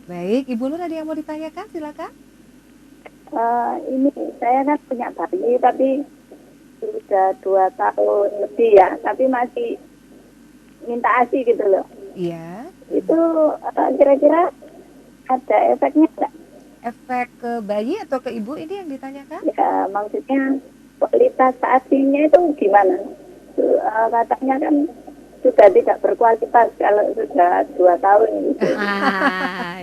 Baik, Ibu Nur ada yang mau ditanyakan? Silakan. Ini saya kan punya bayi tapi sudah 2 tahun lebih ya, tapi masih minta ASI gitu loh. Iya. Itu kira-kira ada efeknya nggak? Efek ke bayi atau ke ibu ini yang ditanyakan? Ya maksudnya kualitas ASInya itu gimana? Katanya kan sudah tidak berkualitas kalau sudah 2 tahun gitu.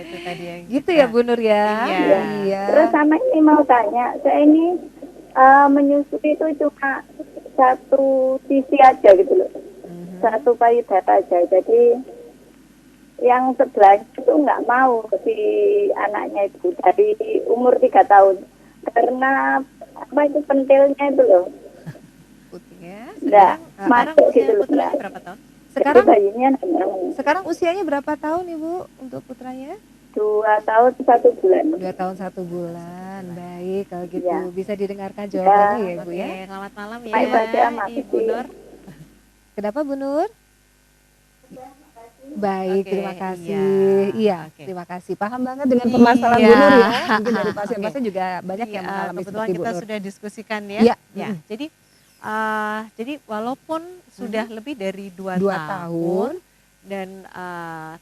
Itu tadi yang Gitu kita. ya Bu Nur ya? Iya. Ya. Iya. Terus sama ini mau tanya, saya ini menyusui itu cuma satu sisi aja gitu loh, satu payudara aja. Jadi yang sebelah itu nggak mau si anaknya itu dari umur 3 tahun karena apa itu pentilnya itu loh Putihnya nggak sekarang masuk usia gitu loh. putranya Nggak. berapa tahun? Jadi Sekarang bayinya nggak mau. sekarang usianya berapa tahun Ibu untuk putranya? 2 tahun 1 bulan. 2 tahun 1 bulan. Baik, kalau gitu Ya. bisa didengarkan jawabannya ya Ibu Oke, ya. selamat malam ya Baik saja, Ibu makasih. Nur. Kenapa Bu Nur? Baik, Oke, terima kasih. iya. Iya, Oke. terima kasih. Paham banget dengan permasalahan Bu Nur ya. Mungkin dari Oke. pasien-pasien juga banyak yang Iya, mengalami kebetulan seperti Bu kita Nur. sudah diskusikan ya. Iya. Ya, jadi walaupun sudah lebih dari 2 2 tahun tahun. dan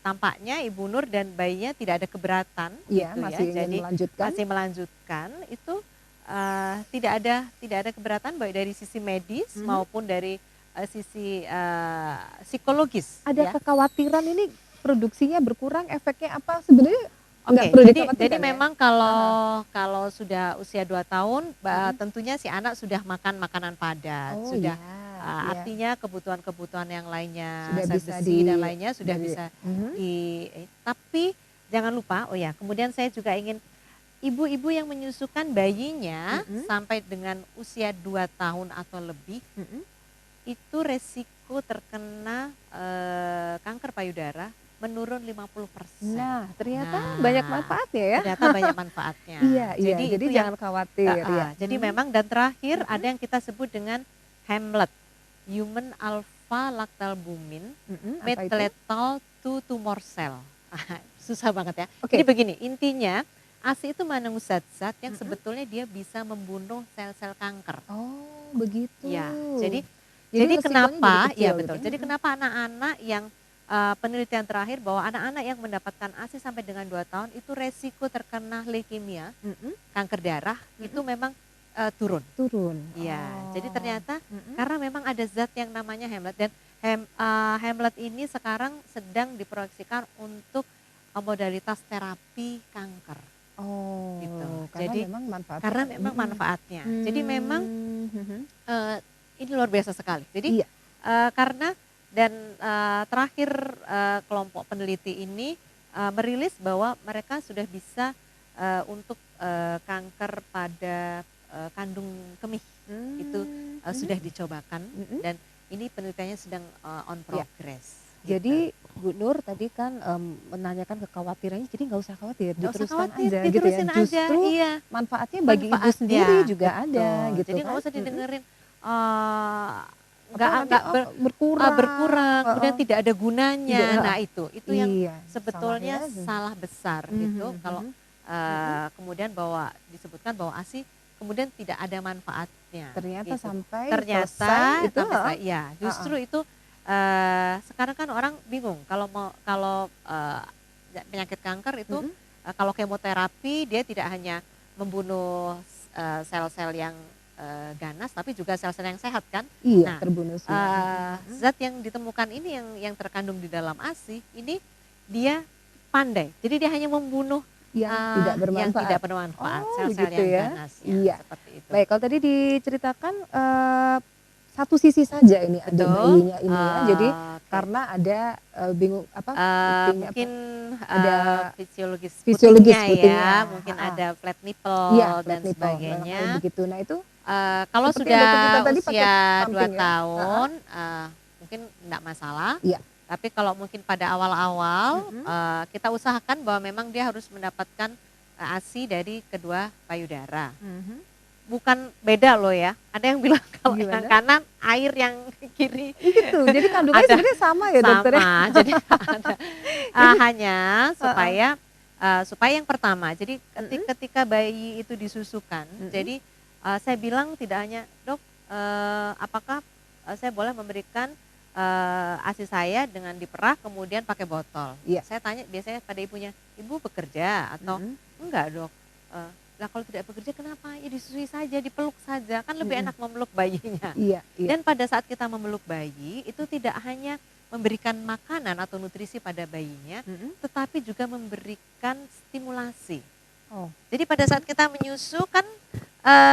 tampaknya Ibu Nur dan bayinya tidak ada keberatan Iya, gitu ya. masih ingin Jadi melanjutkan. masih melanjutkan itu tidak ada keberatan baik dari sisi medis maupun dari sisi psikologis. Ada ya. kekhawatiran ini produksinya berkurang, efeknya apa? Sebenarnya nggak Oke, perlu jadi dikhawatirkan ya? memang kalau sudah usia 2 tahun, tentunya si anak sudah makan makanan padat, Oh sudah iya, iya. artinya kebutuhan-kebutuhan yang lainnya, Sudah zat bisa besi dan lainnya sudah dari- bisa tapi jangan lupa, oh ya, kemudian saya juga ingin ibu-ibu yang menyusukan bayinya sampai dengan usia 2 tahun atau lebih, itu resiko terkena kanker payudara menurun 50%. Nah, ternyata Nah, banyak manfaatnya ya. Ternyata banyak manfaatnya. Iya, iya. Jadi itu jangan khawatir ya. Jadi memang dan terakhir ada yang kita sebut dengan HAMLET, Human Alpha Lactalbumin Apa itu? Made to Tumor Cell. Susah banget ya. Oke. Jadi begini, intinya ASI itu mengandung zat-zat yang sebetulnya dia bisa membunuh sel-sel kanker. Oh, begitu. Ya, jadi resikonya kenapa? jadi kecil Ya gitu betul. ya. Jadi kenapa anak-anak yang penelitian terakhir bahwa anak-anak yang mendapatkan ASI sampai dengan 2 tahun itu resiko terkena leukemia, kanker darah itu memang turun. Turun. Iya. Oh. Jadi ternyata karena memang ada zat yang namanya HAMLET dan HAMLET ini sekarang sedang diproyeksikan untuk modalitas terapi kanker. Oh, Gitu. karena Jadi memang manfaatnya. karena memang manfaatnya. Jadi memang ini luar biasa sekali. Jadi Iya. karena dan terakhir kelompok peneliti ini merilis bahwa mereka sudah bisa untuk kanker pada kandung kemih itu sudah dicobakan dan ini penelitiannya sedang on progress. Jadi Bu Nur tadi kan menanyakan kekhawatirannya, jadi nggak usah khawatir, Nggak usah diteruskan khawatir, aja gitu ya. diterusin aja, Justru iya. manfaatnya bagi ibu Manfaatnya, sendiri juga betul. ada gitu Jadi kan. nggak usah didengerin berkurang, berkurang, kemudian tidak ada gunanya. Tidak, Nah itu yang iya, sebetulnya salahnya. salah besar gitu. Kalau kemudian bahwa disebutkan bahwa ASI kemudian tidak ada manfaatnya. Ternyata gitu. sampai Ternyata selesai itu, sampai selesai, ya justru itu sekarang kan orang bingung kalau penyakit kanker itu kalau kemoterapi dia tidak hanya membunuh sel-sel yang ganas tapi juga sel-sel yang sehat kan. Iya, Nah, terbunuh semua. zat yang ditemukan ini yang terkandung di dalam ASI ini dia pandai. Jadi dia hanya membunuh Yang tidak bermanfaat. yang tidak bermanfaat, Oh, sel-sel begitu yang ya. ganas ya, Iya. seperti itu. Baik, kalau tadi diceritakan satu sisi saja ini ada Betul. bayinya ini ya. Jadi Oke. karena ada bingung apa? putihnya Mungkin ada fisiologis fisiologis putihnya putihnya. ya, mungkin ada flat nipple Iya, dan flat nipple, sebagainya. kayak begitu. Nah itu Kalau seperti yang dokter kita sudah tadi pakai usia 2 pumping ya. tahun, mungkin enggak masalah. Iya. Tapi kalau mungkin pada awal-awal, kita usahakan bahwa memang dia harus mendapatkan ASI dari kedua payudara. Bukan beda loh ya. Ada yang bilang kalau Gimana? yang kanan air, yang kiri gitu. Jadi kandungannya Ada. sebenarnya sama ya dokter ya. sama. Jadi ada, hanya supaya supaya yang pertama, jadi ketika bayi itu disusukan, jadi saya bilang tidak hanya dok, apakah saya boleh memberikan ASI saya dengan diperah kemudian pakai botol. Iya. Saya tanya biasanya pada ibunya, ibu bekerja atau enggak dok? Lah kalau tidak bekerja kenapa? Ya disusui saja, dipeluk saja, kan lebih enak memeluk bayinya. Iya, iya. Dan pada saat kita memeluk bayi itu tidak hanya memberikan makanan atau nutrisi pada bayinya, tetapi juga memberikan stimulasi. Oh. Jadi pada saat kita menyusu kan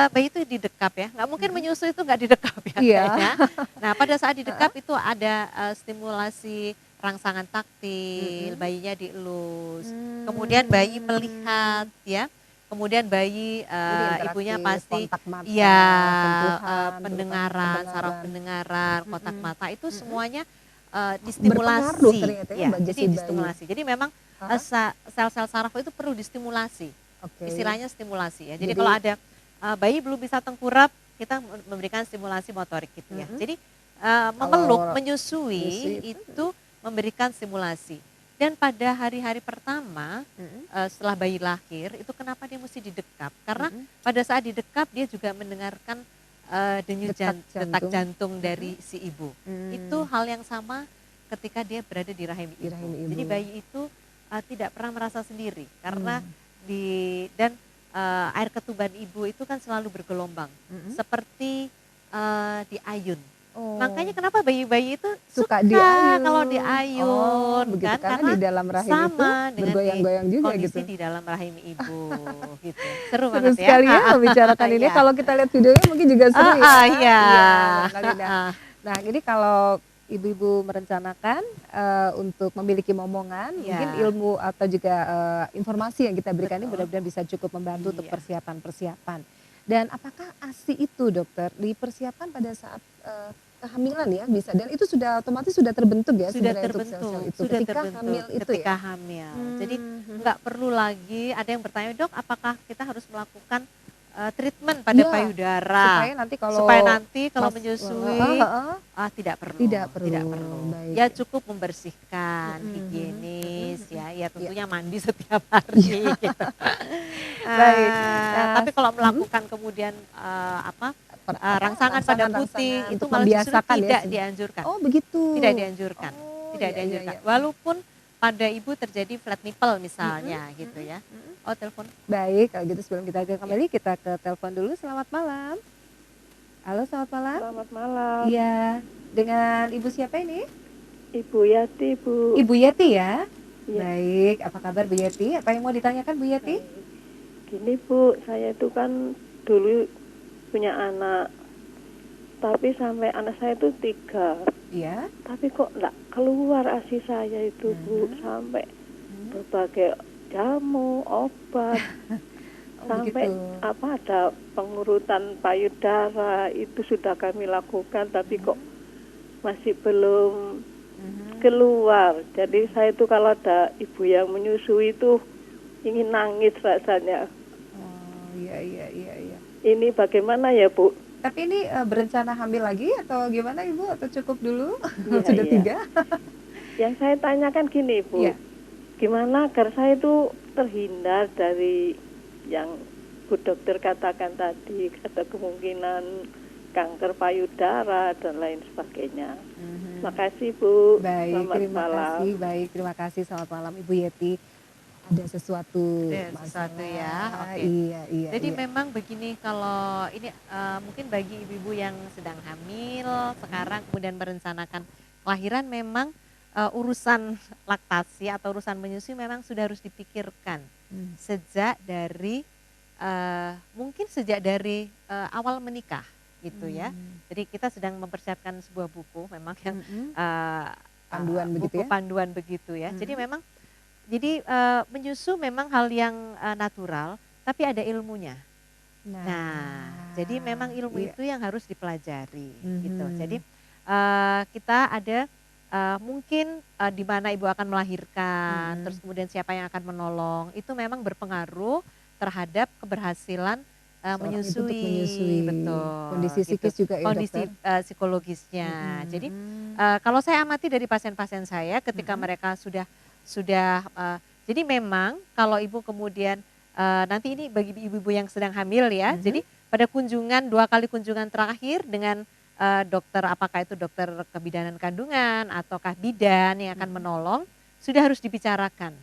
bayi itu didekap ya, nggak mungkin menyusu itu nggak didekap ya. Iya. Kayaknya. Nah pada saat didekap itu ada stimulasi rangsangan taktil, bayinya dielus, kemudian bayi melihat ya. Kemudian bayi ibunya pasti ya pendengaran, saraf pendengaran, kotak mata itu semuanya distimulasi. Ya, jadi distimulasi. Jadi memang sel-sel saraf itu perlu distimulasi. Istilahnya stimulasi ya. Jadi kalau ada bayi belum bisa tengkurap, kita memberikan stimulasi motorik gitu ya. Jadi memeluk, menyusui itu memberikan stimulasi. Dan pada hari-hari pertama setelah bayi lahir itu kenapa dia mesti didekap? Karena pada saat didekap dia juga mendengarkan detak jantung dari si ibu. Itu hal yang sama ketika dia berada di rahim ibu. Jadi bayi itu tidak pernah merasa sendiri karena air ketuban ibu itu kan selalu bergelombang seperti diayun. Makanya kenapa bayi-bayi itu suka diayun kalau diayun kan? Karena di dalam rahim sama itu bergoyang-goyang juga kondisi gitu. di dalam rahim ibu gitu. Seru Seru banget sekali ya membicarakan ini. Iya. Kalau kita lihat videonya mungkin juga seru ya. Iya. Nah ini kalau ibu-ibu merencanakan untuk memiliki momongan, mungkin ilmu atau juga informasi yang kita berikan ini mudah-mudahan bisa cukup membantu untuk persiapan-persiapan. Dan apakah ASI itu dokter dipersiapkan pada saat kehamilan ya bisa, dan itu sudah otomatis sudah terbentuk ya sudah sebenarnya terbentuk, untuk sel-sel itu sudah ketika terbentuk hamil itu ketika ya. hamil. Jadi nggak perlu lagi ada yang bertanya, dok apakah kita harus melakukan treatment pada payudara supaya nanti kalau menyusui tidak perlu. Baik. Ya cukup membersihkan, higienis ya tentunya mandi setiap hari gitu. Baik. Tapi kalau melakukan kemudian rangsangan pada putih itu malah justru tidak dianjurkan. Oh begitu. Tidak dianjurkan. Tidak dianjurkan. Walaupun pada ibu terjadi flat nipple misalnya gitu ya. Oh telepon. Baik, kalau gitu sebelum kita kembali kita ke telepon dulu. Selamat malam. Halo, selamat malam. Selamat malam. Iya, dengan ibu siapa ini? Ibu Yati, Bu. Ibu Yati ya? Ya. Baik, apa kabar Bu Yati? Apa yang mau ditanyakan Bu Yati? Gini Bu, saya itu kan dulu punya anak, tapi sampai anak saya itu 3. Iya. Tapi kok enggak keluar ASI saya itu Bu, sampai berbagai jamu, obat, sampai ada pengurutan payudara itu sudah kami lakukan, tapi kok masih belum keluar. Jadi saya itu kalau ada ibu yang menyusui itu ingin nangis rasanya. Oh iya. Ini bagaimana ya Bu? Tapi ini berencana hamil lagi atau gimana Ibu? Atau cukup dulu? Ya, Sudah 3? Yang saya tanyakan gini Bu, gimana agar saya itu terhindar dari yang Bu Dokter katakan tadi, ada kemungkinan kanker payudara dan lain sebagainya. Makasih Bu. Baik, selamat terima malam. kasih. Baik, terima kasih. Selamat malam Ibu Yeti. Ada sesuatu sesuatu ya. Oke. Iya. Jadi memang begini, kalau ini mungkin bagi ibu-ibu yang sedang hamil sekarang kemudian merencanakan kelahiran, memang urusan laktasi atau urusan menyusui memang sudah harus dipikirkan sejak dari mungkin sejak dari awal menikah gitu ya. Jadi kita sedang mempersiapkan sebuah buku memang yang panduan begitu buku ya. panduan begitu ya. Jadi memang menyusu memang hal yang natural, tapi ada ilmunya. Nah, jadi memang ilmu itu yang harus dipelajari gitu. Jadi kita ada mungkin di mana ibu akan melahirkan, terus kemudian siapa yang akan menolong, itu memang berpengaruh terhadap keberhasilan menyusui. Betul. Kondisi psikis juga ya kondisi psikologisnya. Jadi kalau saya amati dari pasien-pasien saya ketika mereka sudah Jadi memang kalau ibu kemudian nanti ini bagi ibu-ibu yang sedang hamil ya. Jadi pada kunjungan 2 kali kunjungan terakhir dengan dokter, apakah itu dokter kebidanan kandungan ataukah bidan yang akan menolong, sudah harus dibicarakan.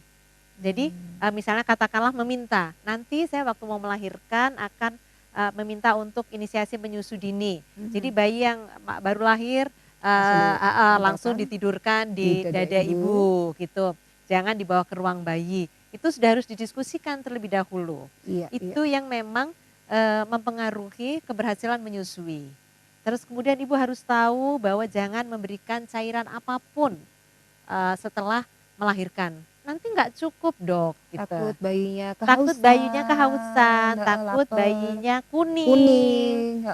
Jadi misalnya katakanlah meminta, nanti saya waktu mau melahirkan akan meminta untuk inisiasi menyusu dini. Jadi bayi yang baru lahir langsung ditidurkan di dada ibu gitu. Jangan dibawa ke ruang bayi. Itu sudah harus didiskusikan terlebih dahulu. Itu yang memang mempengaruhi keberhasilan menyusui. Terus kemudian ibu harus tahu bahwa jangan memberikan cairan apapun setelah melahirkan. Nanti nggak cukup dok. Gitu. Takut bayinya kehausan. Takut bayinya kehausan, takut bayinya kuning,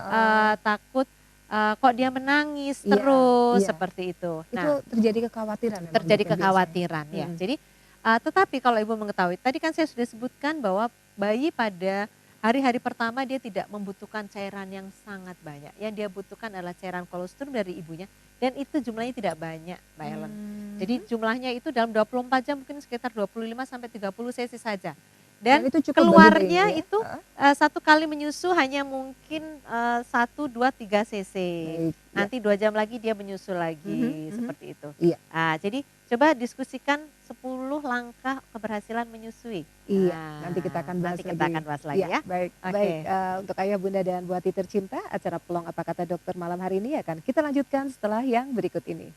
takut kok dia menangis terus seperti itu. Itu terjadi kekhawatiran. Terjadi kekhawatiran ya. Jadi tetapi kalau ibu mengetahui, tadi kan saya sudah sebutkan bahwa bayi pada hari-hari pertama dia tidak membutuhkan cairan yang sangat banyak. Yang dia butuhkan adalah cairan kolostrum dari ibunya dan itu jumlahnya tidak banyak, Mbak Ellen. Jadi jumlahnya itu dalam 24 jam mungkin sekitar 25 sampai 30 cc saja. Dan itu keluarnya itu 1 kali menyusu hanya mungkin 1, 2, 3 cc. Nanti 2 jam lagi dia menyusu lagi seperti itu. Jadi coba diskusikan 10 langkah keberhasilan menyusui. Nanti kita akan bahas lagi ya. Baik. Untuk ayah, bunda dan bu hati tercinta, acara Pelong Apa Kata Dokter malam hari ini akan kita lanjutkan setelah yang berikut ini.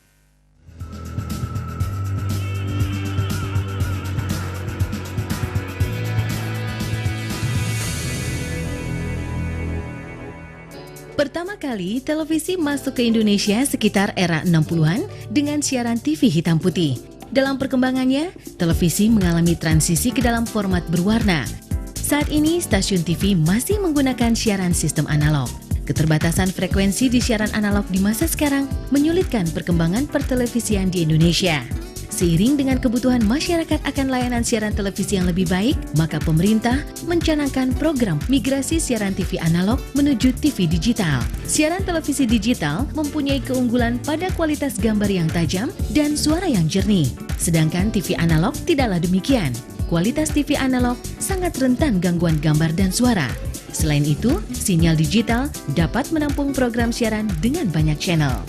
Pertama kali televisi masuk ke Indonesia sekitar era 60-an dengan siaran TV hitam putih. Dalam perkembangannya, televisi mengalami transisi ke dalam format berwarna. Saat ini, stasiun TV masih menggunakan siaran sistem analog. Keterbatasan frekuensi di siaran analog di masa sekarang menyulitkan perkembangan pertelevisian di Indonesia. Seiring dengan kebutuhan masyarakat akan layanan siaran televisi yang lebih baik, maka pemerintah mencanangkan program migrasi siaran TV analog menuju TV digital. Siaran televisi digital mempunyai keunggulan pada kualitas gambar yang tajam dan suara yang jernih. Sedangkan TV analog tidaklah demikian. Kualitas TV analog sangat rentan gangguan gambar dan suara. Selain itu, sinyal digital dapat menampung program siaran dengan banyak channel.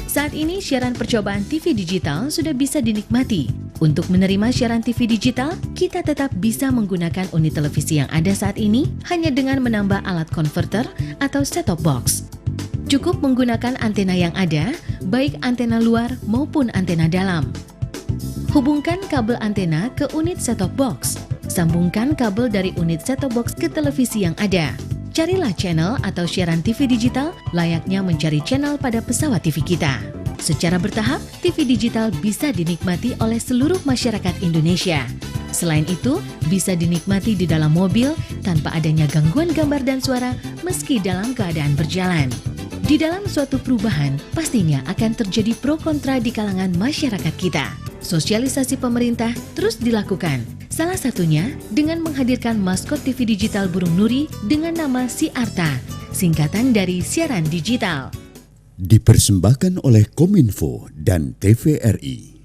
Saat ini siaran percobaan TV digital sudah bisa dinikmati. Untuk menerima siaran TV digital, kita tetap bisa menggunakan unit televisi yang ada saat ini hanya dengan menambah alat converter atau set-top box. Cukup menggunakan antena yang ada, baik antena luar maupun antena dalam. Hubungkan kabel antena ke unit set-top box. Sambungkan kabel dari unit set-top box ke televisi yang ada. Carilah channel atau siaran TV digital layaknya mencari channel pada pesawat TV kita. Secara bertahap, TV digital bisa dinikmati oleh seluruh masyarakat Indonesia. Selain itu, bisa dinikmati di dalam mobil tanpa adanya gangguan gambar dan suara meski dalam keadaan berjalan. Di dalam suatu perubahan, pastinya akan terjadi pro kontra di kalangan masyarakat kita. Sosialisasi pemerintah terus dilakukan. Salah satunya dengan menghadirkan maskot TV digital burung nuri dengan nama Siarta, singkatan dari siaran digital. Dipersembahkan oleh Kominfo dan TVRI.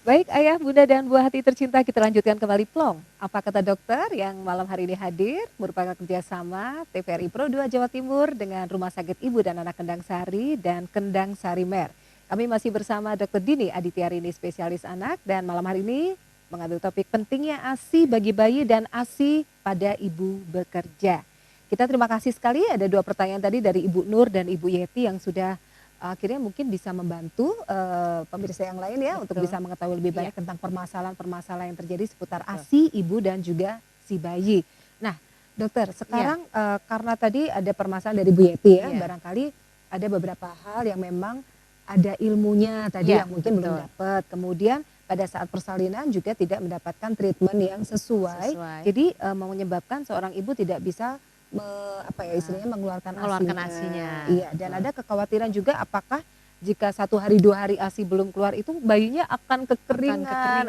Baik ayah, bunda dan buah hati tercinta, kita lanjutkan kembali Plong Apa Kata Dokter yang malam hari ini hadir merupakan kerjasama TVRI Pro 2 Jawa Timur dengan Rumah Sakit Ibu dan Anak Kendang Sari dan Kendang Sari Mer. Kami masih bersama Dr. Dini Adityarini, spesialis anak, dan malam hari ini mengambil topik pentingnya ASI bagi bayi dan ASI pada ibu bekerja. Kita terima kasih sekali, ada 2 pertanyaan tadi dari Ibu Nur dan Ibu Yeti yang sudah akhirnya mungkin bisa membantu pemirsa yang lain ya. Betul. Untuk bisa mengetahui lebih banyak tentang permasalahan-permasalahan yang terjadi seputar ASI ibu dan juga si bayi. Nah dokter, sekarang karena tadi ada permasalahan dari Bu Yeti ya, barangkali ada beberapa hal yang memang ada ilmunya tadi yang mungkin belum dapat. Kemudian pada saat persalinan juga tidak mendapatkan treatment yang sesuai. Jadi menyebabkan seorang ibu tidak bisa istilahnya mengeluarkan asinya. Iya, dan ada kekhawatiran juga apakah jika 1 hari 2 hari ASI belum keluar itu bayinya akan kekeringan,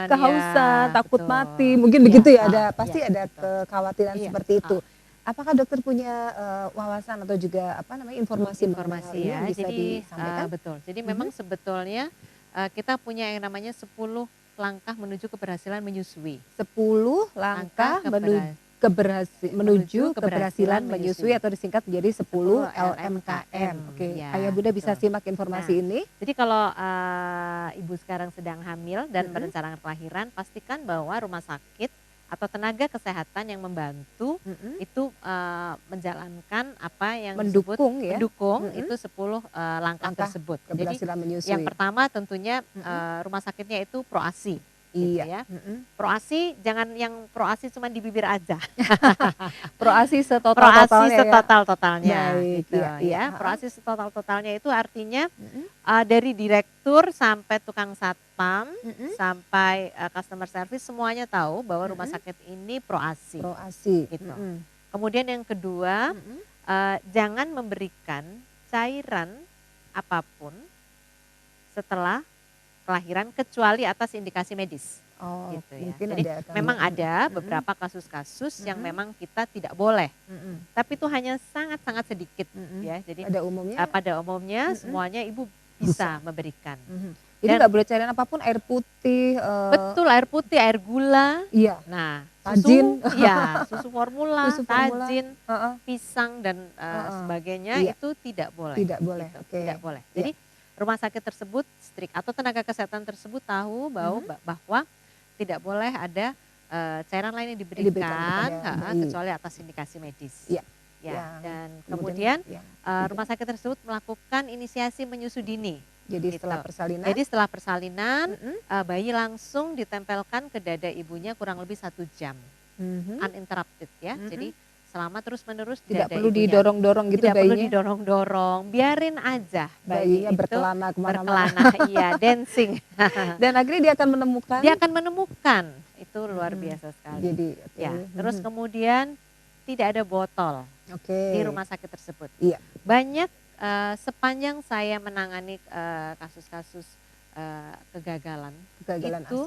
kehausan, ya, takut betul. mati, mungkin Iya, begitu ya, ada pasti iya, ada betul. kekhawatiran Iya, seperti itu. Apakah dokter punya wawasan atau juga informasi mengenai hal ini ya. yang bisa Jadi disampaikan? betul. Jadi memang sebetulnya kita punya yang namanya 10 langkah menuju keberhasilan menyusui. 10 langkah menuju keberhasilan menyusui atau disingkat menjadi 10 LMKM. Oke, Ya, Ayah Bunda bisa betul. simak informasi ini. Jadi kalau ibu sekarang sedang hamil dan merencanakan kelahiran, pastikan bahwa rumah sakit atau tenaga kesehatan yang membantu itu menjalankan apa yang Mendukung ya. mendukung itu 10 langkah tersebut. Jadi Keberhasilan menyusui. yang pertama tentunya rumah sakitnya itu ProASI. Gitu Iya. ya. ProASI jangan yang ProASI cuma di bibir aja. ProASI ProASI setotal-totalnya ya. setotal-totalnya Baik, gitu iya, iya. ya. ProASI setotal-totalnya itu artinya dari direktur sampai tukang satpam sampai customer service semuanya tahu bahwa rumah sakit ini ProASI. ProASI. Gitu. Kemudian yang kedua, jangan memberikan cairan apapun setelah kelahiran kecuali atas indikasi medis. Oh, Gitu ya. mungkin Jadi ada memang ada beberapa kasus-kasus yang memang kita tidak boleh, tapi itu hanya sangat-sangat sedikit ya. Jadi pada umumnya pada umumnya semuanya ibu bisa memberikan. jadi Dan- nggak boleh cairan apapun, air putih, Betul, air putih, air gula. iya, Nah, Tajin. susu, ya, susu formula, Susu formula. tajin, heeh, pisang dan sebagainya Iya. itu tidak boleh. tidak boleh. Gitu, Oke. Tidak boleh. Jadi rumah sakit tersebut strict atau tenaga kesehatan tersebut tahu bahwa tidak boleh ada cairan lain yang Diberikan diberikan kepada bayi. kecuali atas indikasi medis. Iya. Ya, Yang dan kemudian yang rumah sakit tersebut melakukan inisiasi menyusu dini. jadi setelah gitu. persalinan, Jadi setelah persalinan bayi langsung ditempelkan ke dada ibunya kurang lebih 1 jam. Uninterrupted ya. Jadi selama terus-menerus di tidak dada perlu ibunya. didorong-dorong gitu Tidak perlu bayinya, didorong-dorong, biarin aja bayinya itu berkelana kemana-mana. berkelana, iya, dancing. Dan akhirnya dia akan menemukan. Dia akan menemukan, itu luar biasa sekali. Jadi, Ya, terus kemudian tidak ada botol oke. di rumah sakit tersebut. Iya. Banyak sepanjang saya menangani kasus-kasus kegagalan itu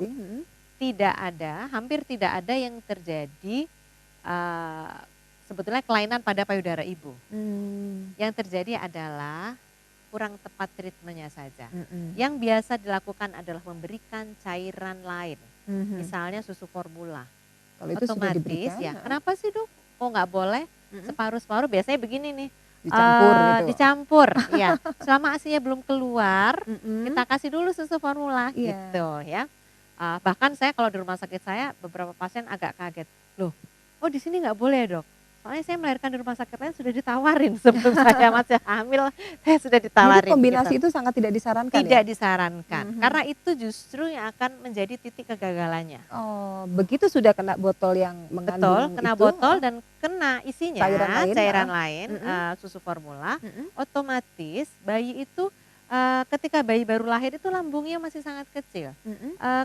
ASI. hampir tidak ada yang terjadi sebetulnya kelainan pada payudara ibu. Yang terjadi adalah kurang tepat treatmentnya saja. Yang biasa dilakukan adalah memberikan cairan lain, misalnya susu formula. Kalau itu sudah Otomatis diberikan, ya, kenapa sih Dok? Kok nggak boleh separuh-separuh? Biasanya begini nih, dicampur gitu. dicampur, ya. Selama ASINya belum keluar, kita kasih dulu susu formula, Iya. gitu ya. Bahkan saya kalau di rumah sakit saya beberapa pasien agak kaget, loh, oh di sini nggak boleh ya, Dok? Soalnya saya melahirkan di rumah sakit lain sudah ditawarin sebelum saya masih hamil, saya sudah ditawarin. Jadi kombinasi gitu. itu sangat tidak disarankan Tidak ya? disarankan, karena itu justru yang akan menjadi titik kegagalannya. Oh, begitu sudah kena botol yang mengandung Betul, kena itu, botol dan kena isinya Cairan lain, susu formula, otomatis bayi itu ketika bayi baru lahir itu lambungnya masih sangat kecil.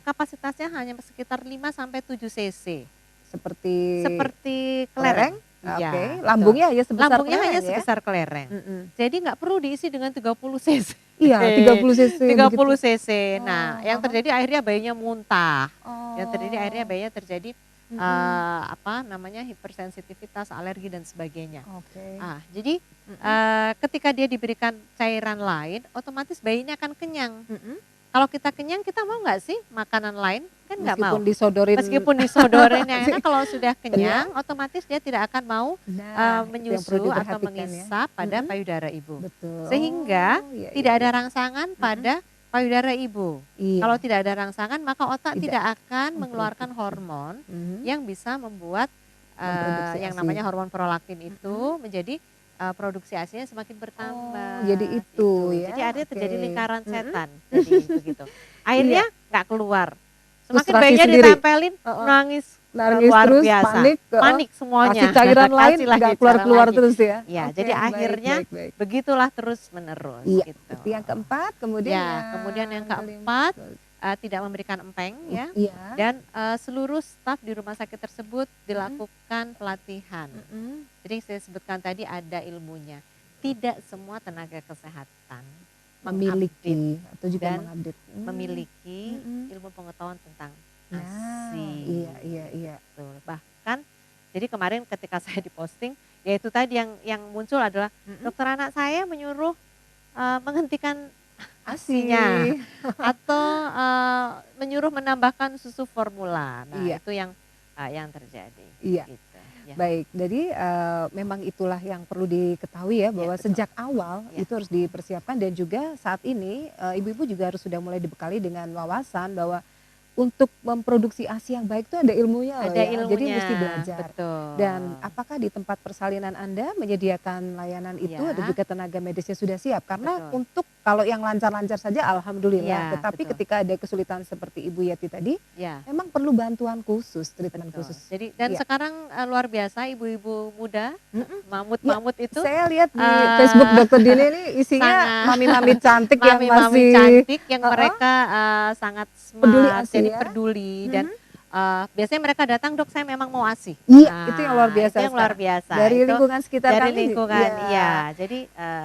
Kapasitasnya hanya sekitar 5 sampai 7 cc. Seperti kelereng. Iya, Oke, betul. lambungnya hanya sebesar Lambungnya kelereng hanya ya? sebesar kelereng. Jadi nggak perlu diisi dengan 30 cc. Iya, 30 cc. 30 cc. Nah, Oh, yang terjadi akhirnya bayinya muntah. Oh. Yang terjadi akhirnya bayinya terjadi hipersensitivitas, alergi dan sebagainya. Oke. Jadi ketika dia diberikan cairan lain, otomatis bayinya akan kenyang. Kalau kita kenyang, kita mau nggak sih makanan lain? Kan nggak mau. Meskipun disodorin yang enak, kalau sudah kenyang, otomatis dia tidak akan mau menyusu atau mengisap pada payudara ibu. Betul. Sehingga iya, tidak iya. ada rangsangan pada payudara ibu. Iya. Kalau tidak ada rangsangan, maka otak Tidak tidak akan mengeluarkan hormon yang bisa membuat Memproduksi yang ASI. namanya hormon prolaktin itu menjadi produksi ASI-nya semakin bertambah. Oh, jadi itu ya, Jadi akhirnya terjadi oke. lingkaran setan. Jadi begitu. Akhirnya nggak keluar. Semakin Frustrasi bayinya sendiri. ditempelin, nangis luar terus, biasa. panik Semuanya. Kasih cairan lain Kasih lagi nggak cairan keluar lagi. terus ya. Ya, Oke, jadi baik, akhirnya baik. begitulah terus menerus. Iya, Gitu. itu yang keempat, kemudian Kemudian yang keempat tidak memberikan empeng ya. Iya. Dan seluruh staf di rumah sakit tersebut dilakukan pelatihan. Jadi saya sebutkan tadi ada ilmunya. Tidak semua tenaga kesehatan memiliki atau juga dan mengupdate. memiliki ilmu pengetahuan tentang Nah, ASI. iya. Betul. Bahkan jadi kemarin ketika saya diposting, yaitu tadi yang muncul adalah dokter anak saya menyuruh menghentikan ASI-nya atau menyuruh menambahkan susu formula. Nah, Iya. itu yang terjadi. Iya. Gitu, ya. Baik, jadi memang itulah yang perlu diketahui ya bahwa betul. sejak awal Ya. itu harus dipersiapkan dan juga saat ini ibu-ibu juga harus sudah mulai dibekali dengan wawasan bahwa untuk memproduksi ASI yang baik itu ada ilmunya loh Ada ya. ilmunya. Jadi mesti belajar. Betul. Dan apakah di tempat persalinan Anda menyediakan layanan itu Ya. ada juga tenaga medisnya sudah siap? Karena Betul. untuk kalau yang lancar-lancar saja alhamdulillah, Ya, tetapi betul. ketika ada kesulitan seperti Ibu Yati tadi, Ya. memang perlu bantuan khusus, treatment Betul. khusus. Jadi dan Iya. sekarang luar biasa ibu-ibu muda, mamut-mamut itu Saya lihat di eh, Facebook Dokter Dini ini isinya sangat- mami-mami cantik yang mami-mami masih cantik yang mereka sangat smart, Peduli ASI jadi ya. peduli dan biasanya mereka datang, dok saya memang mau ASI. Iya, itu yang luar biasa Itu yang luar sekarang. biasa. Dari Itu lingkungan sekitar dari kami, lingkungan, iya. iya. Jadi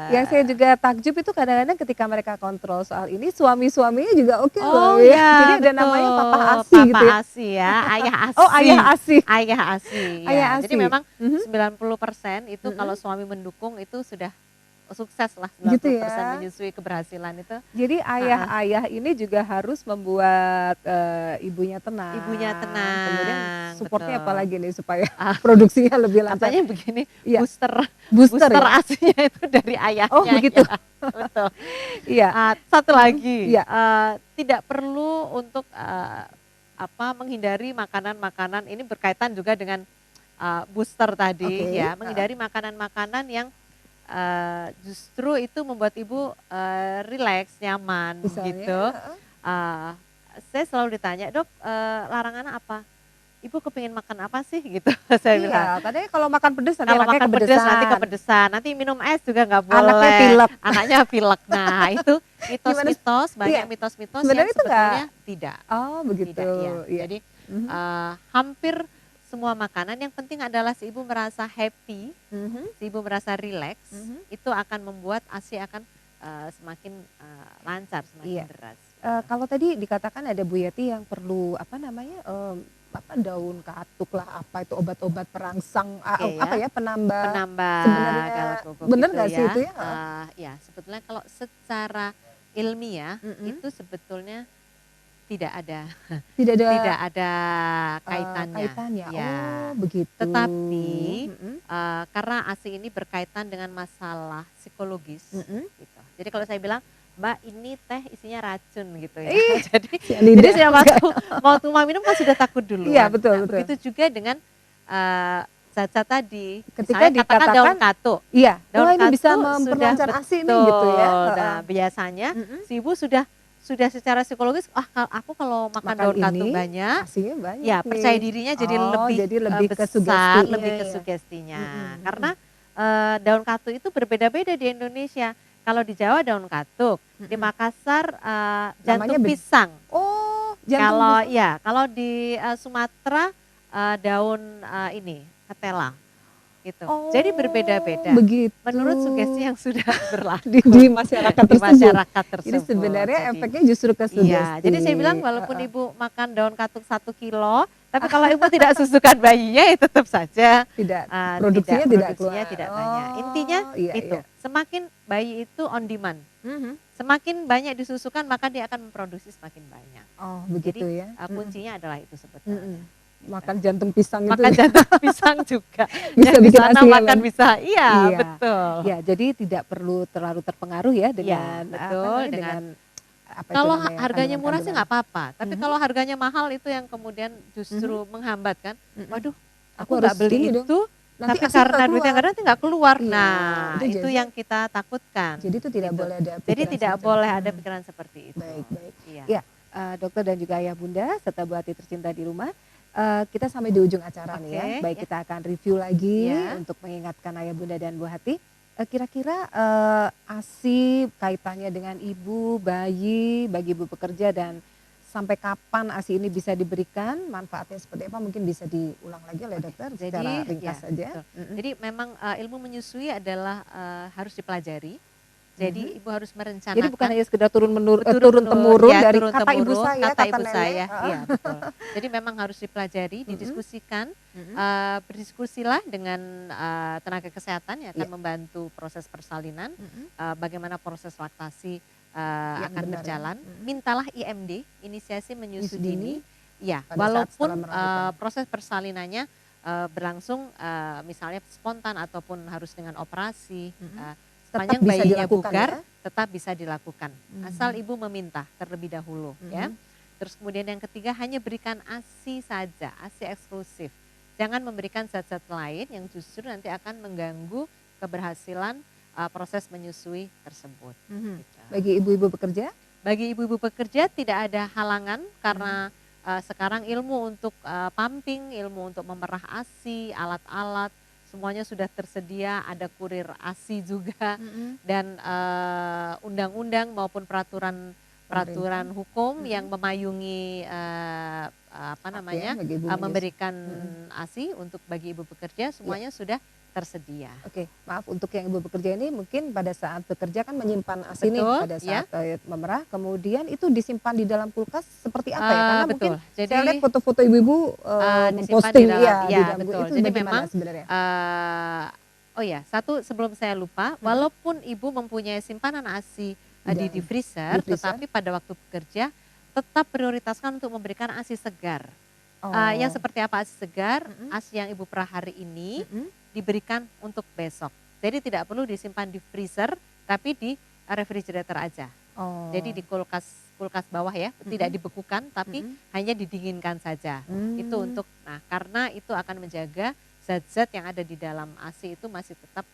Yang saya juga takjub itu kadang-kadang ketika mereka kontrol soal ini suami-suaminya juga oke oh loh ya. ya, Jadi ada betul. namanya Papa ASI Papa gitu ya. ASI ya, ayah ASI. Oh, ayah ASI. Ayah ASI. Ya. Ayah Jadi ASI. memang Mhm. 90% itu kalau suami mendukung itu sudah sukses lah, 90% Gitu ya. menyusui keberhasilan itu. Jadi ayah-ayah ini juga harus membuat ibunya tenang. Ibunya tenang, Kemudian supportnya betul. apa lagi nih supaya produksinya lebih lancar. Katanya begini, Iya. booster ya? ASI-nya itu dari ayahnya. Oh, begitu. Ya, betul. Iya. Satu lagi, Iya. tidak perlu untuk menghindari makanan-makanan ini berkaitan juga dengan booster tadi Oke. ya, menghindari makanan-makanan yang justru itu membuat ibu rileks, nyaman Misalnya, gitu. Saya selalu ditanya, dok larangannya apa? Ibu kepingin makan apa sih gitu? Saya bilang. Iya, katanya kalau makan pedas nanti Kalau anaknya makan pedas kepedesan. nanti kepedesan, nanti minum es juga nggak boleh. Anaknya pilek. Anaknya pilek. Nah itu mitos-mitos, banyak Iya. mitos-mitos Sebenarnya yang itu sebetulnya tidak. Oh, begitu. Tidak, ya. Iya. Jadi Mhm. hampir semua makanan yang penting adalah si ibu merasa happy, Mhm. si ibu merasa relax, Mhm. itu akan membuat ASI akan semakin lancar, semakin Iya. deras. Kalau tadi dikatakan ada Bu Yati yang perlu daun katuk lah, apa itu obat-obat perangsang Oke, apa ya penambah Penambah sebenarnya galak gugup bener itu nggak sih itu ya? Ya sebetulnya kalau secara ilmiah Mm-mm. itu sebetulnya tidak ada Tidak ada tidak ada kaitannya. kaitannya. Ya. Oh, begitu. Tetapi Mm-mm. karena ASI ini berkaitan dengan masalah psikologis Mm-mm. gitu. Jadi kalau saya bilang, Mbak ini teh isinya racun gitu ya. Ih, Jadi Lidah. siapa tuh mau tuh minum kan sudah takut dulu. Iya, betul, betul. Begitu juga dengan zat-zat tadi. Ketika Misalnya katakan daun dikatakan- katuk. Iya, Daun wah ini bisa katuk memperlancar sudah ASI nih gitu ya. betul. Heeh. Nah, biasanya Mm-mm. si ibu sudah secara psikologis, aku kalau makan daun katuk banyak, ASI-nya banyak. ya nih. percaya dirinya jadi Oh, jadi lebih ke besar, sugestinya lebih ke ya. sugestinya. Mm-mm. Karena daun katuk itu berbeda-beda di Indonesia. Kalau di Jawa daun katuk, di Makassar jantung Namanya pisang. Oh, jantung Kalau pisang. kalau di Sumatera daun ketela gitu. Oh, Jadi berbeda-beda. Begitu. Menurut sugesti yang sudah berlaku di masyarakat di tersebut. masyarakat tersebut. Jadi sebenarnya Jadi, efeknya justru ke sugesti. iya, jadi saya bilang walaupun ibu makan daun katuk 1 kilo, tapi kalau ibu tidak susukan bayinya ya tetap saja tidak produksinya tidak produksinya keluar. tidak banyak. Intinya iya, itu, iya. semakin bayi itu on demand, Mhm. semakin banyak disusukan maka dia akan memproduksi semakin banyak. Oh, begitu Jadi ya. kuncinya adalah itu sebetulnya. Mm-mm. Makan jantung pisang Makan itu. jantung pisang juga. Bisa Yang di bikin sana ASI makan kan? bisa, iya, Iya. betul. Ya, jadi tidak perlu terlalu terpengaruh ya dengan Iya, betul, dengan apa itu Kalau namanya, harganya murah sih kandungan-kandungan. nggak apa-apa, tapi Mhm. kalau harganya mahal itu yang kemudian justru menghambat kan. Mhm. Waduh, Aku aku nggak harus beli ini dong. itu, Nanti tapi ASI karena nggak duitnya keluar. nggak ada nanti nggak keluar. Iya, Nah, itu itu jadi- yang kita takutkan. Jadi itu tidak Gitu. boleh ada Jadi pikiran tidak semacam boleh itu. ada pikiran seperti itu. Baik, baik. Iya. Ya, dokter dan juga ayah bunda serta Bu Hati tercinta di rumah, kita sampai di ujung acara nih ya. Oke, Baik, ya. kita akan review lagi Ya. untuk mengingatkan ayah bunda dan Bu Hati. Kira-kira ASI kaitannya dengan ibu, bayi, bagi ibu pekerja dan sampai kapan ASI ini bisa diberikan, manfaatnya seperti apa mungkin bisa diulang lagi oleh dokter secara ringkas ya, saja. betul. Jadi memang ilmu menyusui adalah harus dipelajari Jadi ibu harus merencanakan. Jadi bukan hanya sekedar turun Turun-temurun, temurun ya, dari turun kata ibu temurun, saya, kata ibu nenek. saya, iya betul. Jadi memang harus dipelajari, didiskusikan, berdiskusilah dengan tenaga kesehatan yang akan membantu proses persalinan, bagaimana proses laktasi akan benar, berjalan. Mintalah IMD, inisiasi menyusui dini, ya pada saat walaupun setelah melahirkan. proses persalinannya berlangsung misalnya spontan ataupun harus dengan operasi. Sepanjang bisa bayinya dilakukan, bugar, ya? tetap bisa dilakukan. Asal ibu meminta terlebih dahulu, ya. Terus kemudian yang ketiga, hanya berikan ASI saja, ASI eksklusif. Jangan memberikan zat-zat lain yang justru nanti akan mengganggu keberhasilan proses menyusui tersebut. Gitu. Bagi ibu-ibu bekerja? Bagi ibu-ibu pekerja tidak ada halangan karena sekarang ilmu untuk pumping, ilmu untuk memerah ASI, alat-alat, semuanya sudah tersedia, ada kurir ASI juga, dan undang-undang maupun peraturan hukum yang memayungi memberikan ASI untuk bagi ibu pekerja, semuanya sudah tersedia. Oke, maaf untuk yang ibu bekerja ini mungkin pada saat bekerja kan menyimpan ASI nih pada saat memerah, kemudian itu disimpan di dalam kulkas seperti apa ya? Karena mungkin Jadi, saya lihat foto-foto ibu-ibu di memposting dalam, di betul. itu Jadi bagaimana memang sebenarnya? oh ya, satu sebelum saya lupa, walaupun ibu mempunyai simpanan ASI di freezer, tetapi pada waktu bekerja tetap prioritaskan untuk memberikan ASI segar. Yang seperti apa ASI segar? ASI yang ibu perah hari ini diberikan untuk besok. Jadi tidak perlu disimpan di freezer, tapi di refrigerator aja. Jadi di kulkas bawah ya, tidak dibekukan, tapi hanya didinginkan saja. Itu untuk, karena itu akan menjaga zat-zat yang ada di dalam ASI itu masih tetap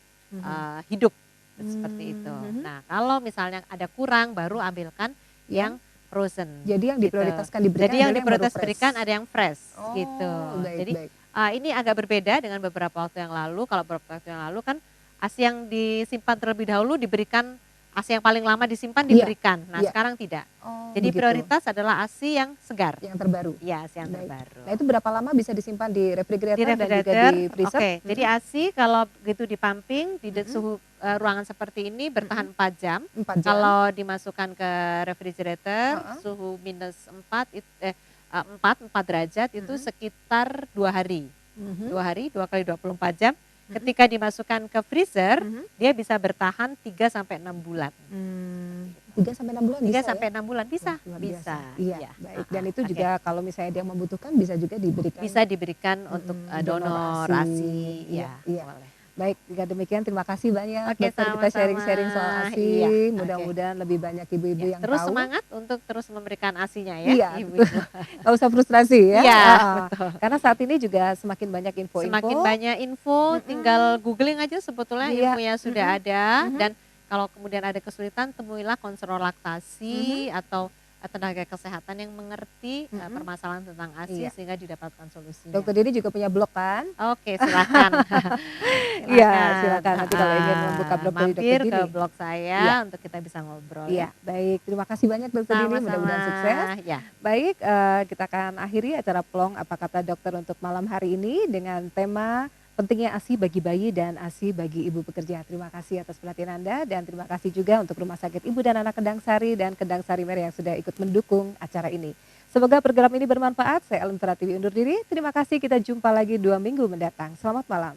hidup seperti itu. Nah, kalau misalnya ada kurang, baru ambilkan yang frozen. Jadi yang diprioritaskan diberikan. Jadi yang diprioritas berikan ada yang fresh gitu. Baik, jadi baik. Ini agak berbeda dengan beberapa waktu yang lalu. Kalau beberapa waktu yang lalu kan ASI yang disimpan terlebih dahulu diberikan, ASI yang paling lama disimpan diberikan. Nah sekarang tidak. Jadi begitu. Prioritas adalah ASI yang segar. Yang terbaru. Iya, ASI yang terbaru. Nah itu berapa lama bisa disimpan di refrigerator, dan juga di freezer? Jadi ASI kalau begitu dipumping di suhu ruangan seperti ini bertahan 4 jam. 4 jam. Kalau dimasukkan ke refrigerator suhu minus 4 derajat itu sekitar 2 hari. 2 hari, 2 kali 24 jam. Ketika dimasukkan ke freezer, dia bisa bertahan 3 sampai 6 bulan. 3 sampai 6 bulan 3 bisa sampai ya? 6 bulan bisa. Bisa. Iya. Iya, baik. Dan itu juga kalau misalnya dia membutuhkan bisa juga diberikan. Bisa diberikan untuk donor ASI. Iya. Boleh. Baik, jika demikian terima kasih banyak Oke, dokter, kita sharing-sharing soal ASI. Iya, Mudah-mudahan lebih banyak ibu-ibu yang terus tahu. semangat untuk terus memberikan ASInya ya. Iya, ibu. Gak usah frustrasi ya. Iya, betul. Karena saat ini juga semakin banyak info-info. Semakin banyak info, tinggal googling aja sebetulnya infonya sudah ada. Dan kalau kemudian ada kesulitan, temuilah konselor laktasi atau tenaga kesehatan yang mengerti permasalahan tentang ASI sehingga didapatkan solusinya. Dokter Dini juga punya blog kan? Oke, silakan. Iya, silakan nanti kalau ingin membuka blog dari Dokter mampir Dini. ke blog saya untuk kita bisa ngobrol. Iya, baik. Terima kasih banyak Dokter Dini, mudah-mudahan sukses. Ya. Baik, kita akan akhiri acara Plong Apa Kata Dokter untuk malam hari ini dengan tema pentingnya ASI bagi bayi dan ASI bagi ibu pekerja. Terima kasih atas perhatian Anda dan terima kasih juga untuk Rumah Sakit Ibu dan Anak Kendang Sari dan Kendang Sari Merah yang sudah ikut mendukung acara ini. Semoga program ini bermanfaat. Saya Ellen Pratiwi undur diri. Terima kasih, kita jumpa lagi 2 minggu mendatang. Selamat malam.